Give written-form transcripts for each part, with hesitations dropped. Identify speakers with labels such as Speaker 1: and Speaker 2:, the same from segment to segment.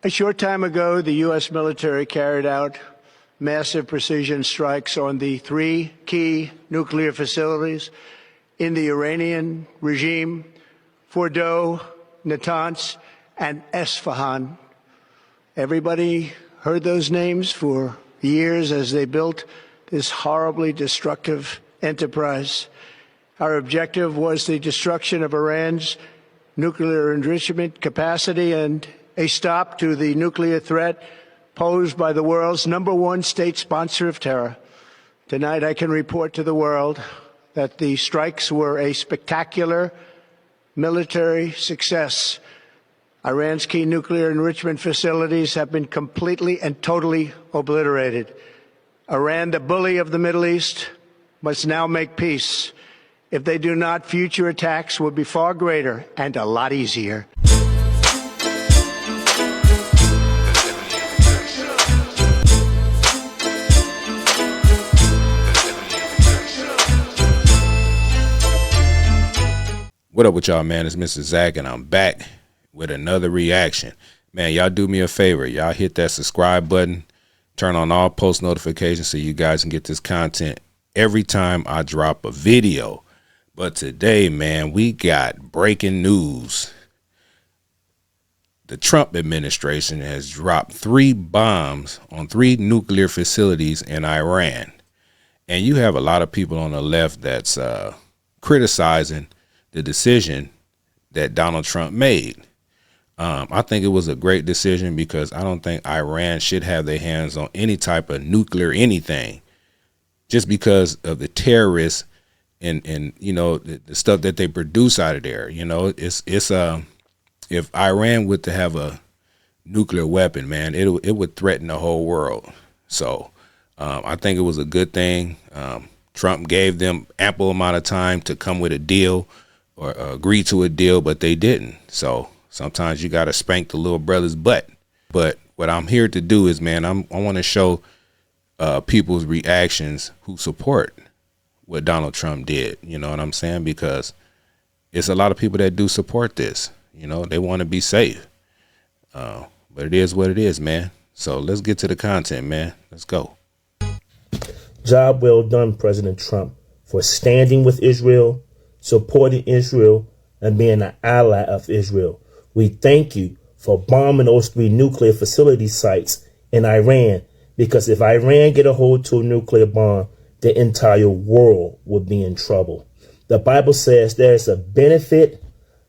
Speaker 1: A short time ago, the U.S. military carried out massive precision strikes on the three key nuclear facilities in the Iranian regime: Fordow, Natanz, and Esfahan. Everybody heard those names for years as they built this horribly destructive enterprise. Our objective was the destruction of Iran's nuclear enrichment capacity and a stop to the nuclear threat posed by the world's #1 state sponsor of terror. Tonight, I can report to the world that the strikes were a spectacular military success. Iran's key nuclear enrichment facilities have been completely and totally obliterated. Iran, the bully of the Middle East, must now make peace. If they do not, future attacks will be far greater and a lot easier.
Speaker 2: What up with y'all, man? It's Mr. Zach, and I'm back with another reaction. Man, y'all do me a favor. Y'all hit that subscribe button. Turn on all post notifications so you guys can get this content every time I drop a video. But today, man, we got breaking news. The Trump administration has dropped 3 bombs on 3 nuclear facilities in Iran. And you have a lot of people on the left that's criticizing the decision that Donald Trump made. I think it was a great decision because I don't think Iran should have their hands on any type of nuclear anything, just because of the terrorists and you know, the stuff that they produce out of there. You know, it's if Iran were to have a nuclear weapon, man, it would threaten the whole world. So I think it was a good thing. Trump gave them ample amount of time to come with a deal or agree to a deal, but they didn't. So sometimes you got to spank the little brother's butt. But what I'm here to do is, man, I want to show people's reactions who support what Donald Trump did. You know what I'm saying? Because it's a lot of people that do support this. You know, they want to be safe. But it is what it is, man. So let's get to the content, man. Let's go.
Speaker 3: Job well done, President Trump, for standing with Israel, supporting Israel, and being an ally of Israel. We thank you for bombing those 3 nuclear facility sites in Iran, because if Iran get a hold to a nuclear bomb, the entire world would be in trouble. The Bible says there's a benefit,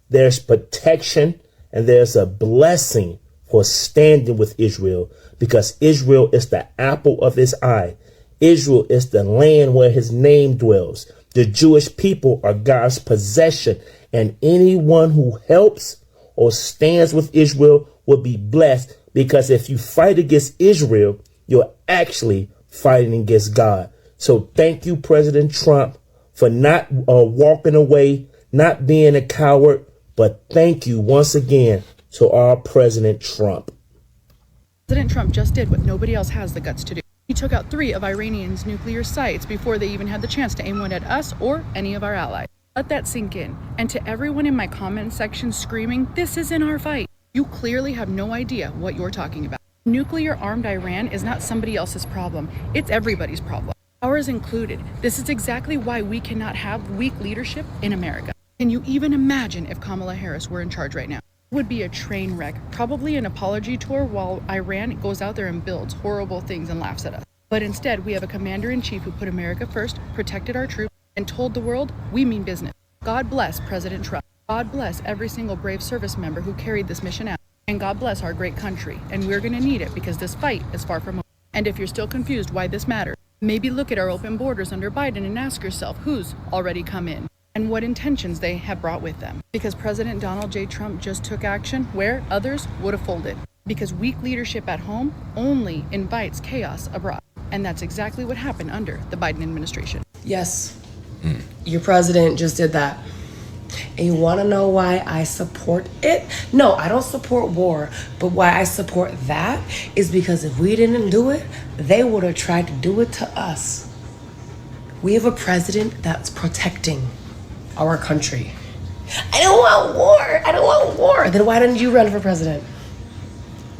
Speaker 3: there's protection, and there's a blessing for standing with Israel, because Israel is the apple of his eye. Israel is the land where his name dwells. The Jewish people are God's possession, and anyone who helps or stands with Israel will be blessed, because if you fight against Israel, you're actually fighting against God. So thank you, President Trump, for not walking away, not being a coward, but thank you once again to our President Trump.
Speaker 4: President Trump just did what nobody else has the guts to do. He took out 3 of Iranians' nuclear sites before they even had the chance to aim one at us or any of our allies. Let that sink in. And to everyone in my comment section screaming, "This isn't our fight," you clearly have no idea what you're talking about. Nuclear-armed Iran is not somebody else's problem. It's everybody's problem. Ours included. This is exactly why we cannot have weak leadership in America. Can you even imagine if Kamala Harris were in charge right now? It would be a train wreck, probably an apology tour while Iran goes out there and builds horrible things and laughs at us. But instead, we have a commander-in-chief who put America first, protected our troops, and told the world we mean business. God bless President Trump. God bless every single brave service member who carried this mission out. And God bless our great country. And we're going to need it, because this fight is far from over. And if you're still confused why this matters, maybe look at our open borders under Biden and ask yourself who's already come in and what intentions they have brought with them. Because President Donald J. Trump just took action where others would have folded. Because weak leadership at home only invites chaos abroad. And that's exactly what happened under the Biden administration.
Speaker 5: Yes, your president just did that. And you want to know why I support it? No, I don't support war. But why I support that is because if we didn't do it, they would have tried to do it to us. We have a president that's protecting our country. I don't want war. I don't want war. Then why didn't you run for president?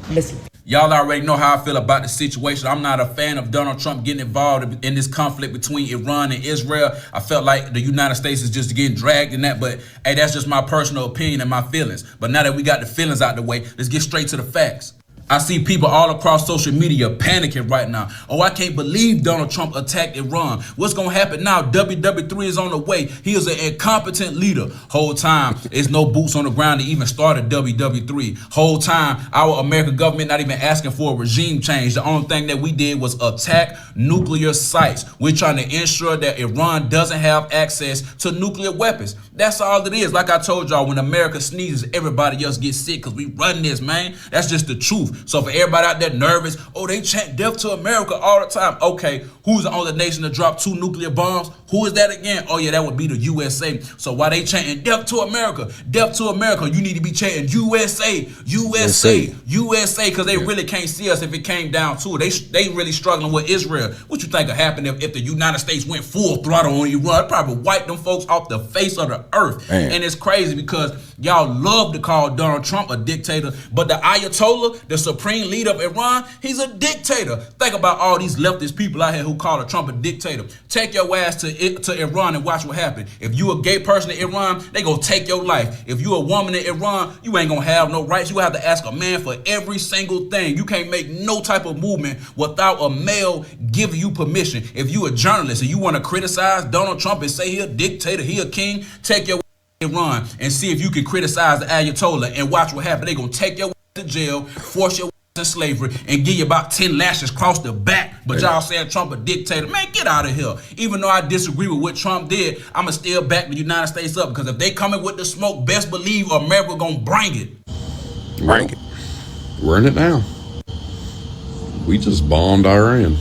Speaker 5: missing.
Speaker 6: Y'all already know how I feel about the situation. I'm not a fan of Donald Trump getting involved in this conflict between Iran and Israel. I felt like the United States is just getting dragged in that, but hey, that's just my personal opinion and my feelings. But now that we got the feelings out the way, let's get straight to the facts. I see people all across social media panicking right now. Oh, I can't believe Donald Trump attacked Iran. What's going to happen now? WW3 is on the way. He is an incompetent leader. Whole time, there's no boots on the ground to even start a WW3. Whole time, our American government not even asking for a regime change. The only thing that we did was attack nuclear sites. We're trying to ensure that Iran doesn't have access to nuclear weapons. That's all it is. Like I told y'all, when America sneezes, everybody else gets sick because we run this, man. That's just the truth. So for everybody out there nervous, oh, they chant death to America all the time. Okay, who's the only nation to drop 2 nuclear bombs? Who is that again? Oh yeah, that would be the USA. So why they chanting death to America? Death to America. You need to be chanting USA, USA, USA, because they really can't see us if it came down to it. They really struggling with Israel. What you think would happen if the United States went full throttle on Iran? It probably wiped them folks off the face of the earth. Man. And it's crazy because y'all love to call Donald Trump a dictator, but the Ayatollah, the supreme leader of Iran, he's a dictator. Think about all these leftist people out here who call Trump a dictator. Take your ass to Iran and watch what happens. If you a gay person in Iran, they gonna take your life. If you a woman in Iran, you ain't gonna have no rights. You have to ask a man for every single thing. You can't make no type of movement without a male giving you permission. If you a journalist and you want to criticize Donald Trump and say he a dictator, he a king, take your Iran and see if you can criticize the Ayatollah and watch what happens. They gonna take your to jail, force your in slavery, and give you about 10 lashes across the back. But y'all saying Trump a dictator. Man, get out of here. Even though I disagree with what Trump did, I'ma still back the United States up, because if they coming with the smoke, best believe America gonna bring it.
Speaker 7: Bring it. We're in it now. We just bombed Iran.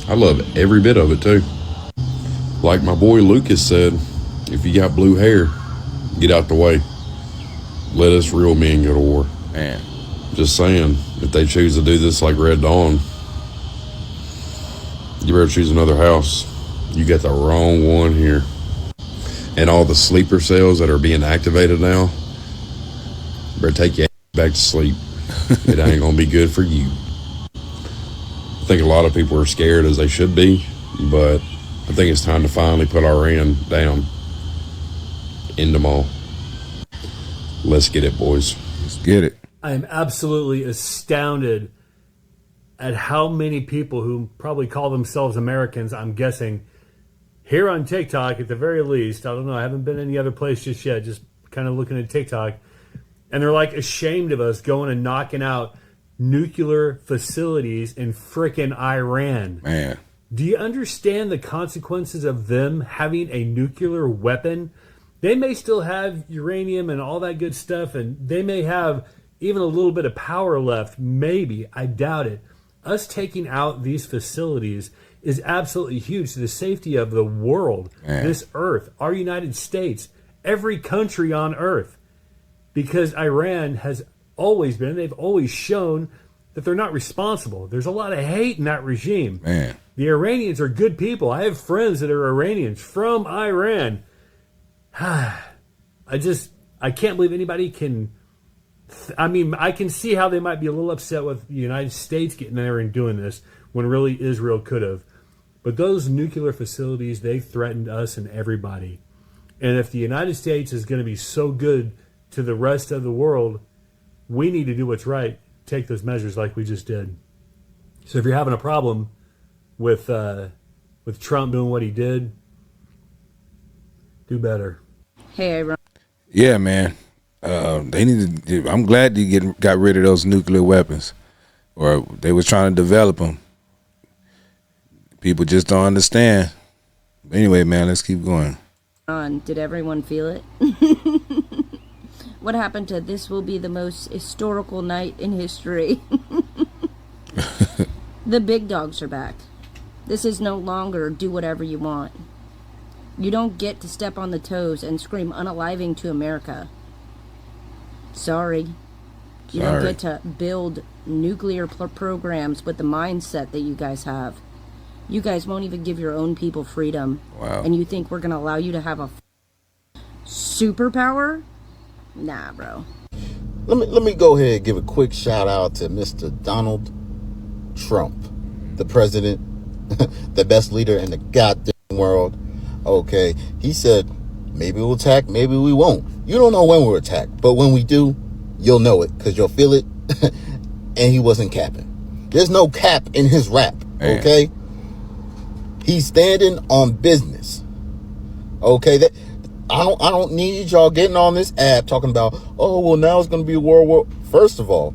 Speaker 7: I love every bit of it too. Like my boy Lucas said, if you got blue hair, get out the way. Let us real men go to war.
Speaker 2: Man.
Speaker 7: Just saying, if they choose to do this like Red Dawn, you better choose another house. You got the wrong one here. And all the sleeper cells that are being activated now, better take your back to sleep. It ain't gonna be good for you. I think a lot of people are scared, as they should be, but I think it's time to finally put Iran down. End them all. Let's get it, boys.
Speaker 2: Let's get it.
Speaker 3: I am absolutely astounded at how many people who probably call themselves Americans, I'm guessing, here on TikTok at the very least, I don't know, I haven't been any other place just yet, just kind of looking at TikTok, and they're like ashamed of us going and knocking out nuclear facilities in frickin' Iran.
Speaker 2: Man.
Speaker 3: Do you understand the consequences of them having a nuclear weapon? They may still have uranium and all that good stuff, and they may have even a little bit of power left, maybe. I doubt it. Us taking out these facilities is absolutely huge to the safety of the world, this earth, our United States, every country on earth. Because Iran has always been, they've always shown that they're not responsible. There's a lot of hate in that regime.
Speaker 2: Man.
Speaker 3: The Iranians are good people. I have friends that are Iranians from Iran. I can't believe anybody can... I mean, I can see how they might be a little upset with the United States getting there and doing this when really Israel could have. But those nuclear facilities, they threatened us and everybody. And if the United States is going to be so good to the rest of the world, we need to do what's right, take those measures like we just did. So if you're having a problem with Trump doing what he did, do better.
Speaker 8: Hey, Ron.
Speaker 2: Yeah, man. They need to. I'm glad they got rid of those nuclear weapons, or they was trying to develop them. People just don't understand. Anyway, man, let's keep going.
Speaker 8: Did everyone feel it? What happened to this will be the most historical night in history? The big dogs are back. This is no longer do whatever you want. You don't get to step on the toes and scream unaliving to America. Sorry. You don't get to build nuclear programs with the mindset that you guys have. You guys won't even give your own people freedom.
Speaker 2: Wow.
Speaker 8: And you think we're going to allow you to have a superpower? Nah, bro.
Speaker 9: Let me go ahead and give a quick shout out to Mr. Donald Trump, the president, the best leader in the goddamn world. Okay, he said maybe we'll attack, maybe we won't. You don't know when we're attacked, but when we do, you'll know it because you'll feel it. And he wasn't capping. There's no cap in his rap. Okay, he's standing on business. Okay, that I don't need y'all getting on this app talking about, oh well, now it's going to be a world war. First of all,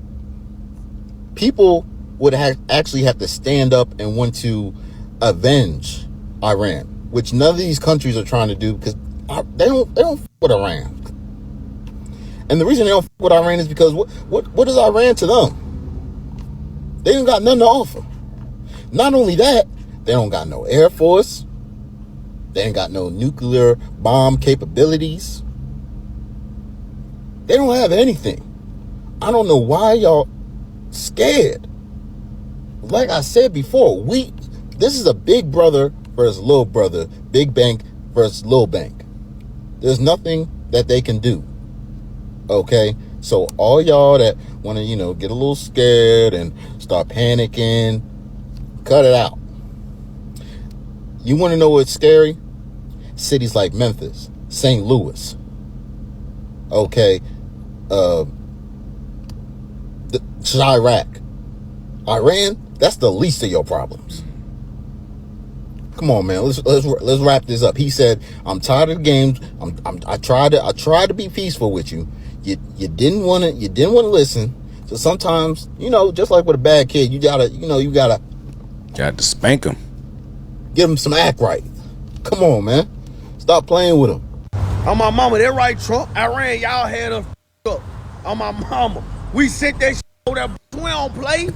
Speaker 9: people would actually have to stand up and want to avenge Iran, which none of these countries are trying to do because they don't f with Iran. And the reason they don't f with Iran is because what is Iran to them? They ain't got nothing to offer. Not only that, they don't got no air force. They ain't got no nuclear bomb capabilities. They don't have anything. I don't know why y'all scared. Like I said before, this is a big brother versus little brother, big bank versus little bank. There's nothing that they can do. Okay? So all y'all that want to, get a little scared and start panicking, cut it out. You want to know what's scary? Cities like Memphis, St. Louis. Okay? Iraq. Iran, that's the least of your problems. Come on, man. Let's wrap this up. He said, "I'm tired of the games. I tried to be peaceful with you. You didn't want to listen. So sometimes, just like with a bad kid, you gotta
Speaker 2: spank him.
Speaker 9: Give him some act right. Come on, man. Stop playing with him."
Speaker 10: On my mama, that right, Trump. Iran, y'all had us up. On my mama, we sent that over there. We don't play.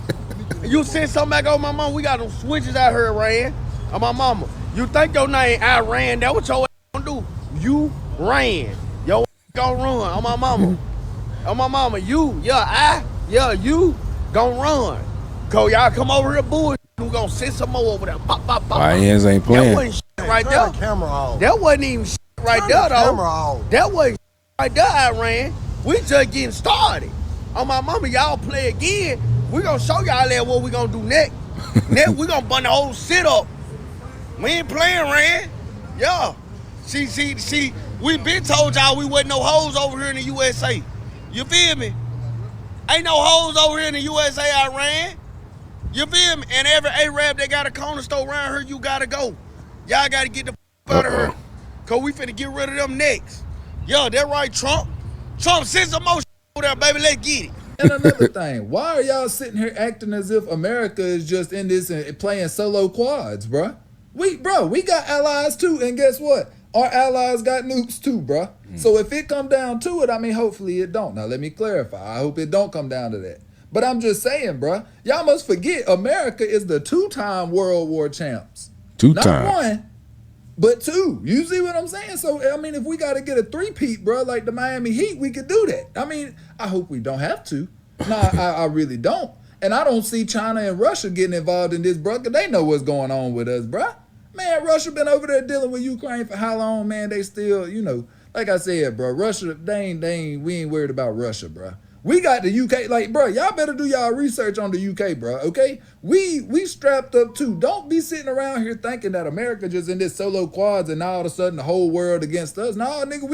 Speaker 10: You send something back over my mama, we got them switches out here, Iran. On my mama, you think your name Iran? That what your ass gonna do? You ran. Your ass gonna run. On my mama. On my mama, you gonna run. Cause y'all come over here, bullshit. We gonna send some more over there. Pop, pop, pop.
Speaker 2: YNs ain't playing.
Speaker 10: That wasn't shit right there.
Speaker 11: Camera off.
Speaker 10: That wasn't even shit right there, though.
Speaker 11: Camera off.
Speaker 10: That wasn't shit right there, Iran. We just getting started. On my mama, y'all play again. We gonna show y'all that what we gonna do next. Next, we gonna burn the whole shit up. We ain't playing, Rand. Yeah. See, we been told y'all we wasn't no hoes over here in the USA. You feel me? Ain't no hoes over here in the USA, Iran. You feel me? And every Arab that got a corner store around here, you gotta go. Y'all gotta get the out of here. Cause we finna get rid of them next. Yo, that right, Trump? Trump, send some more over there, baby. Let's get it.
Speaker 12: And another thing, why are y'all sitting here acting as if America is just in this and playing solo quads, bruh? We got allies too, and guess what? Our allies got nukes too, bruh. So if it come down to it, hopefully it don't. Now let me clarify. I hope it don't come down to that. But I'm just saying, bruh, y'all must forget America is the 2-time World War champs.
Speaker 2: 2
Speaker 12: Not
Speaker 2: times.
Speaker 12: 1, but 2. You see what I'm saying? So, if we got to get a 3-peat, bruh, like the Miami Heat, we could do that. I hope we don't have to. No, I really don't. And I don't see China and Russia getting involved in this, bruh, because they know what's going on with us, bruh. Man, Russia been over there dealing with Ukraine for how long, man? They still, like I said, bruh, Russia, we ain't worried about Russia, bruh. We got the UK, like, bruh, y'all better do y'all research on the UK, bruh, okay? We strapped up too. Don't be sitting around here thinking that America just in this solo quads and all of a sudden the whole world against us. Nah, nigga,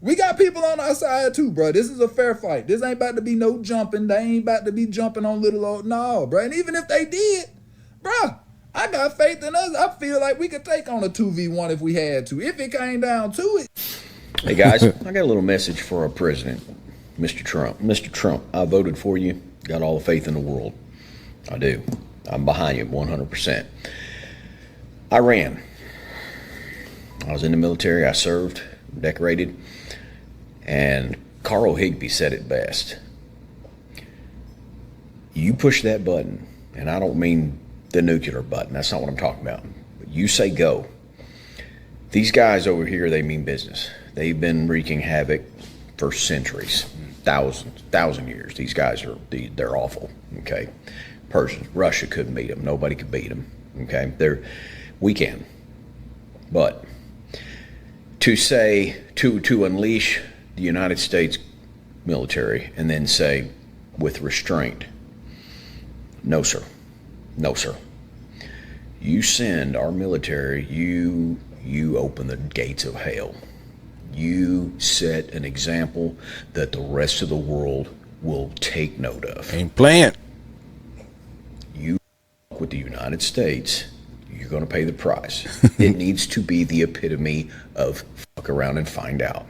Speaker 12: we got people on our side too, bruh. This is a fair fight. This ain't about to be no jumping. They ain't about to be jumping on little old, no, bruh. And even if they did, bruh, I got faith in us. I feel like we could take on a 2v1 if we had to, if it came down to it.
Speaker 13: Hey guys, I got a little message for our president, Mr. Trump. Mr. Trump, I voted for you. Got all the faith in the world. I do. I'm behind you 100%. I ran. I was in the military. I served, decorated. And Carl Higbie said it best. You push that button, and I don't mean the nuclear button. That's not what I'm talking about. But you say go. These guys over here, they mean business. They've been wreaking havoc for centuries, thousand years. These guys they're awful. Okay, Persians, Russia couldn't beat them. Nobody could beat them. Okay, we can. But to say to unleash the United States military and then say, with restraint, no, sir. No, sir. You send our military, you open the gates of hell. You set an example that the rest of the world will take note of.
Speaker 2: Ain't playing.
Speaker 13: You with the United States, you're going to pay the price. It needs to be the epitome of fuck around and find out.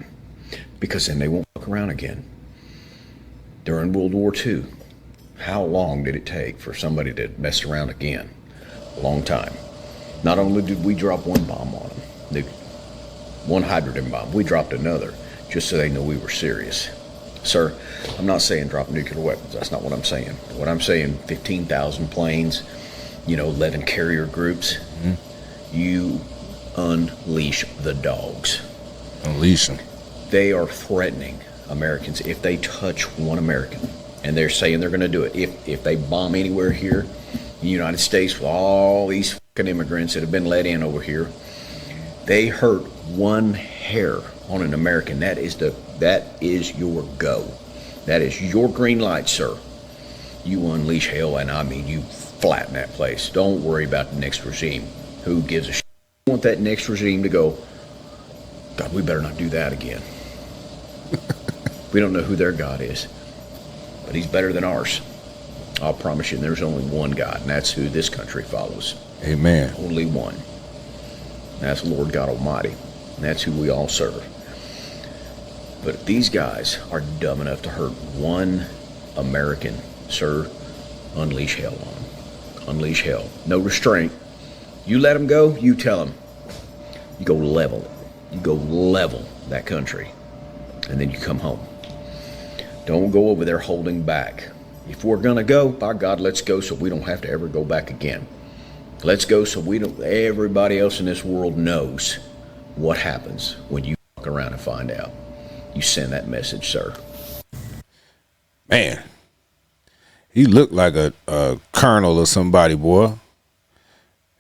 Speaker 13: Because then they won't fuck around again. During World War II, how long did it take for somebody to mess around again? A long time. Not only did we drop one bomb on them, one hydrogen bomb, we dropped another just so they know we were serious. Sir, I'm not saying drop nuclear weapons. That's not what I'm saying. What I'm saying, 15,000 planes, 11 carrier groups, you unleash the dogs.
Speaker 2: Unleash them.
Speaker 13: They are threatening Americans if they touch one American. And they're saying they're going to do it. If they bomb anywhere here in the United States with all these fucking immigrants that have been let in over here, they hurt one hair on an American. That is your go. That is your green light, sir. You unleash hell, and I mean you flatten that place. Don't worry about the next regime. Who gives a shit? You want that next regime to go, God, we better not do that again. We don't know who their God is, but he's better than ours. I'll promise you, there's only one God, and that's who this country follows.
Speaker 2: Amen.
Speaker 13: Only one. That's Lord God Almighty. And that's who we all serve. But if these guys are dumb enough to hurt one American, sir, unleash hell on them. Unleash hell. No restraint. You let them go, you tell them. You go level it. You go level that country. And then you come home. Don't go over there holding back. If we're going to go, by God, let's go so we don't have to ever go back again. Let's go so everybody else in this world knows what happens when you fuck around and find out. You send that message, sir.
Speaker 2: Man, he looked like a colonel or somebody, boy.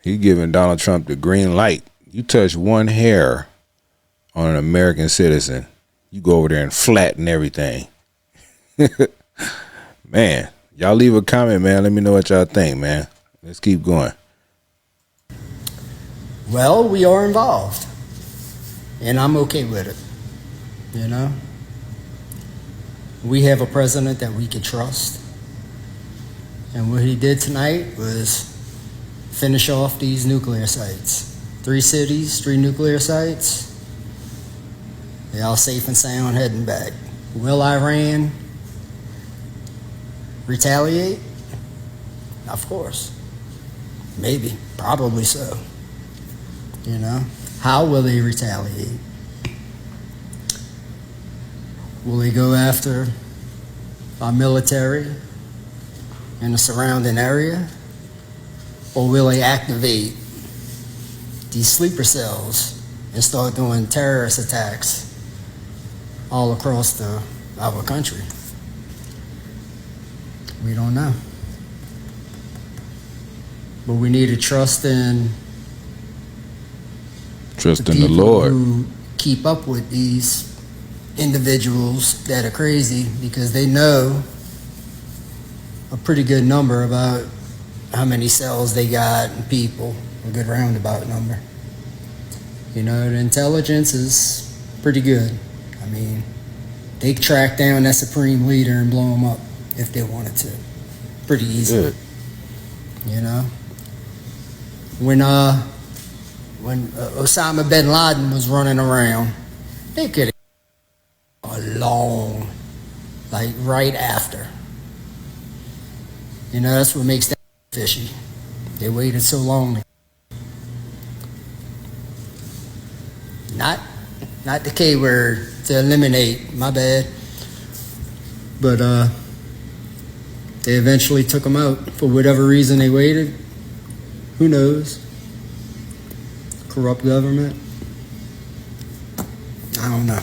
Speaker 2: He giving Donald Trump the green light. You touch one hair on an American citizen, you go over there and flatten everything. Man, y'all leave a comment, man. Let me know what y'all think, man. Let's keep going.
Speaker 11: Well, we are involved, and I'm okay with it. We have a president that we can trust, and what he did tonight was finish off these nuclear sites. 3 cities, 3 nuclear sites. They all safe and sound heading back. Will Iran retaliate? Of course. Maybe. Probably so. How will they retaliate? Will they go after our military in the surrounding area? Or will they activate these sleeper cells and start doing terrorist attacks all across our country? We don't know. But we need to trust in
Speaker 2: the Lord,
Speaker 11: who keep up with these individuals that are crazy, because they know a pretty good number about how many cells they got and people, a good roundabout number. The intelligence is pretty good. I mean, they could track down that supreme leader and blow him up if they wanted to. Pretty easy.
Speaker 2: Good.
Speaker 11: When Osama bin Laden was running around, they could have right after. That's what makes that fishy. They waited so long. Not the K word, to eliminate, my bad. But they eventually took them out. For whatever reason they waited. Who knows? Corrupt government. I don't know.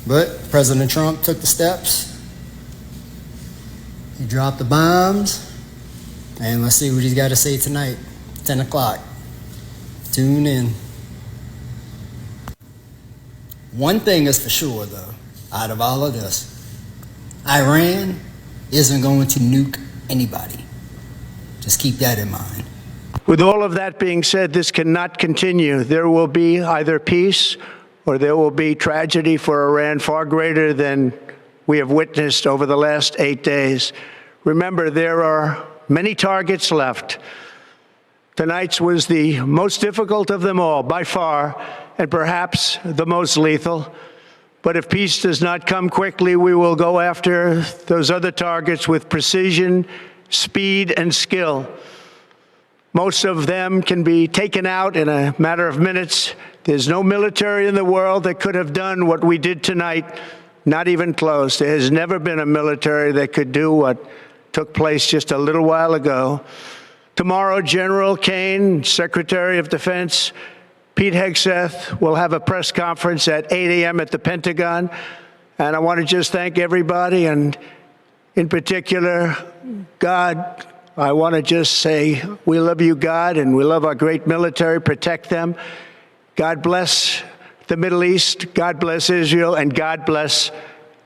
Speaker 11: But President Trump took the steps. He dropped the bombs. And let's see what he's got to say tonight. 10 o'clock. Tune in. One thing is for sure, though. out of all of this. Iran isn't going to nuke anybody. Just keep that in mind.
Speaker 1: With all of that being said, this cannot continue. There will be either peace or there will be tragedy for Iran far greater than we have witnessed over the last 8 days. Remember, there are many targets left. Tonight's was the most difficult of them all, by far, and perhaps the most lethal. But if peace does not come quickly, we will go after those other targets with precision, speed, and skill. Most of them can be taken out in a matter of minutes. There's no military in the world that could have done what we did tonight, not even close. There has never been a military that could do what took place just a little while ago. Tomorrow, General Kane, Secretary of Defense, Pete Hegseth will have a press conference at 8 a.m. at the Pentagon. And I want to just thank everybody, and in particular, God. I want to just say we love you, God, and we love our great military. Protect them. God bless the Middle East. God bless Israel, and God bless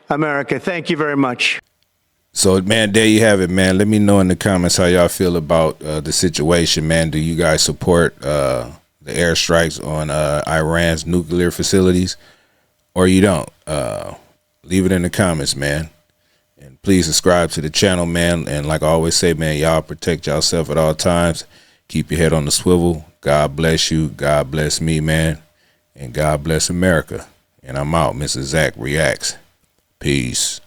Speaker 1: America. Thank you very much.
Speaker 2: So, man, there you have it, man. Let me know in the comments how y'all feel about the situation, man. Do you guys support the airstrikes on Iran's nuclear facilities, or you don't? Leave it in the comments, man. And please subscribe to the channel, man. And like I always say, man, y'all protect yourself at all times. Keep your head on the swivel. God bless you. God bless me, man. And God bless America. And I'm out. Mr. Zach Reacts. Peace.